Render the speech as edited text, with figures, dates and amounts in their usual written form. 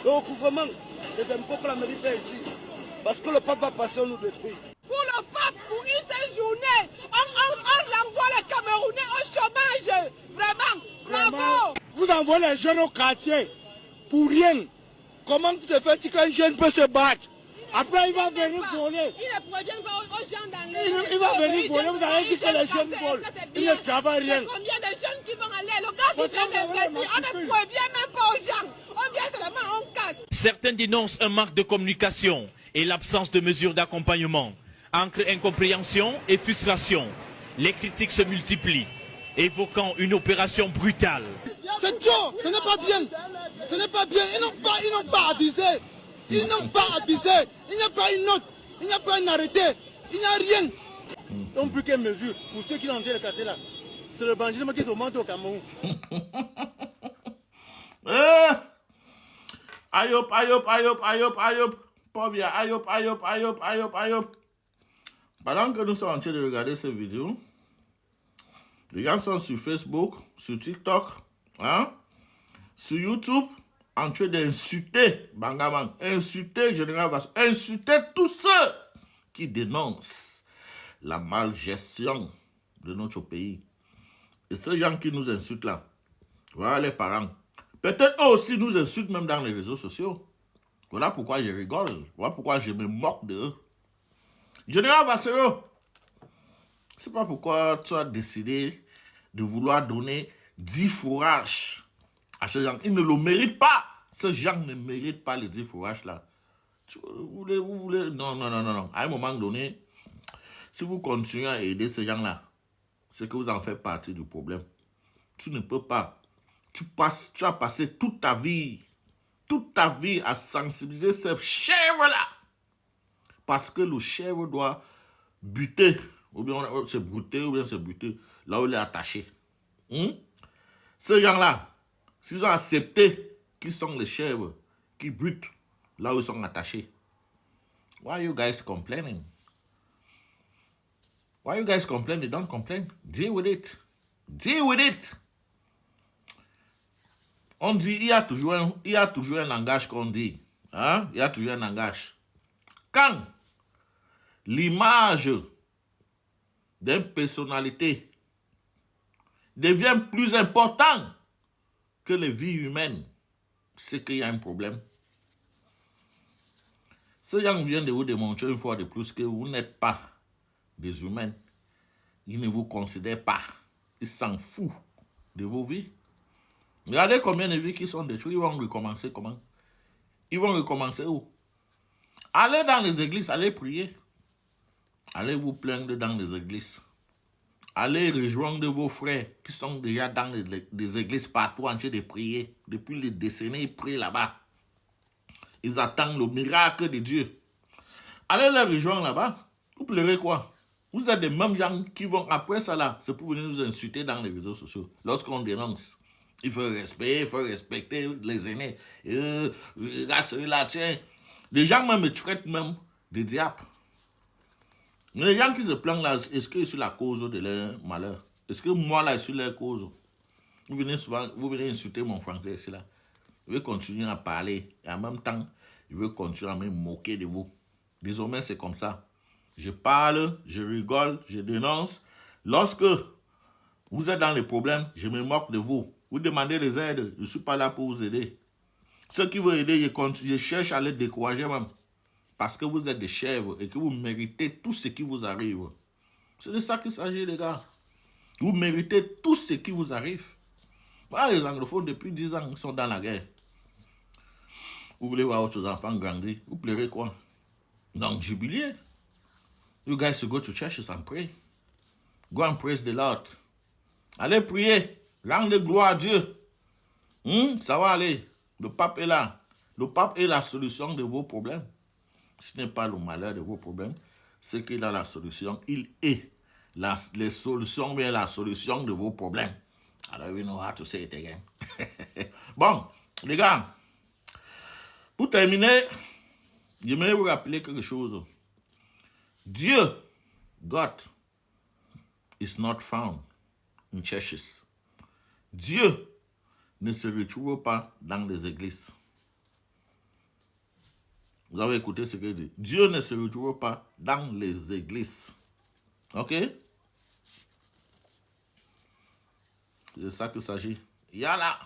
Le recouvrement des impôts que la mairie fait ici. Parce que le pape va passer, on nous détruit. Pour le pape, pour une seule journée, on envoie les Camerounais au chômage. Vraiment, bravo. Vous envoyez les jeunes au quartier pour rien. Comment tu te fais si qu'un jeune peut se battre? Après, il va venir voler. Il ne provient pas aux gens dans les... Il va venir voler. Vous avez dit que les jeunes volent. Ils ne travaillent rien. Combien de jeunes qui vont aller? Le gars qui vient d'investir, on ne provient même pas aux gens. On vient seulement, on casse. Certains dénoncent un manque de communication et l'absence de mesures d'accompagnement. Entre incompréhension et frustration, les critiques se multiplient, évoquant une opération brutale. C'est dur, ce n'est pas bien. Ce n'est pas bien. Ils n'ont pas avisé. Ils n'ont pas avisé. Il n'y a pas une note. Il n'y a pas un arrêté. Il n'y a rien. Ils n'ont plus qu'une mesure. Pour ceux qui ont entré le quartier là, c'est le bandisme qui augmente au Cameroun. Aïe hop, aïe hop, aïe hop, aïe hop, aïe hop. Pas bien, aïe hop, aïe hop, aïe hop, aïe hop, aïe hop. Pendant que nous sommes en train de regarder cette vidéo, les gens sont sur Facebook, sur TikTok, hein, sur YouTube, en train d'insulter Bangaman, insulter Général Vasso, insulter tous ceux qui dénoncent la malgestion de notre pays. Et ces gens qui nous insultent là, voilà les parents. Peut-être eux aussi nous insultent même dans les réseaux sociaux. Voilà pourquoi je rigole, voilà pourquoi je me moque d'eux. Général Vassero, c'est pas pourquoi tu as décidé de vouloir donner 10 fourrages à ces gens. Ils ne le méritent pas. Ces gens ne méritent pas les 10 fourrages là. Vous voulez... Non. À un moment donné, si vous continuez à aider ces gens là, c'est que vous en faites partie du problème. Tu ne peux pas. Tu as passé toute ta vie à sensibiliser ces chèvres là. Parce que le chèvre doit buter, ou bien c'est buter, là où il est attaché. Ces gens-là, s'ils ont accepté qu'ils sont les chèvres qui butent là où ils sont attachés, why are you guys complaining? Why you guys complain? They don't complain. Deal with it. Deal with it. On dit, il y a toujours un langage qu'on dit. Hein? Il y a toujours un langage. Quand l'image d'une personnalité devient plus importante que les vies humaines, c'est qu'il y a un problème. Ces gens viennent de vous démontrer une fois de plus que vous n'êtes pas des humains. Ils ne vous considèrent pas. Ils s'en foutent de vos vies. Regardez combien de vies qui sont détruites. Ils vont recommencer comment? Ils vont recommencer où? Allez dans les églises, allez prier. Allez vous plaindre dans les églises. Allez rejoindre vos frères qui sont déjà dans les églises partout en train de prier. Depuis les décennies, ils prient là-bas. Ils attendent le miracle de Dieu. Allez les rejoindre là-bas. Vous pleurez quoi? Vous êtes des mêmes gens qui vont après ça là. C'est pour venir nous insulter dans les réseaux sociaux. Lorsqu'on dénonce. Il faut respecter les aînés. Là, tiens. Les gens même me traitent même de diable. Les gens qui se plaignent là, est-ce que je suis la cause de leur malheur? Est-ce que moi là, je suis leur cause? Vous venez insulter mon français ici là. Je vais continuer à parler. Et en même temps, je vais continuer à me moquer de vous. Désormais, c'est comme ça. Je parle, je rigole, je dénonce. Lorsque vous êtes dans les problèmes, je me moque de vous. Vous demandez des aides, je ne suis pas là pour vous aider. Ceux qui veulent aider, je cherche à les décourager même. Parce que vous êtes des chèvres et que vous méritez tout ce qui vous arrive. C'est de ça qu'il s'agit, les gars. Vous méritez tout ce qui vous arrive. Voilà, les anglophones, depuis 10 ans, ils sont dans la guerre. Vous voulez voir votre enfants grandir. Vous pleurez quoi? Donc, jubilez. You guys should go to churches and pray. Go and praise the Lord. Allez prier. Rendez gloire à Dieu. Ça va aller. Le pape est là. Le pape est la solution de vos problèmes. Ce n'est pas le malheur de vos problèmes. C'est qu'il a la solution. Il est les solutions, mais la solution de vos problèmes. I don't even know how to say it again. Bon, les gars. Pour terminer, j'aimerais vous rappeler quelque chose. Dieu, God, is not found in churches. Dieu ne se retrouve pas dans les églises. Vous avez écouté ce qu'il dit. Dieu ne se retrouve pas dans les églises. Ok? C'est de ça qu'il s'agit. Yalla!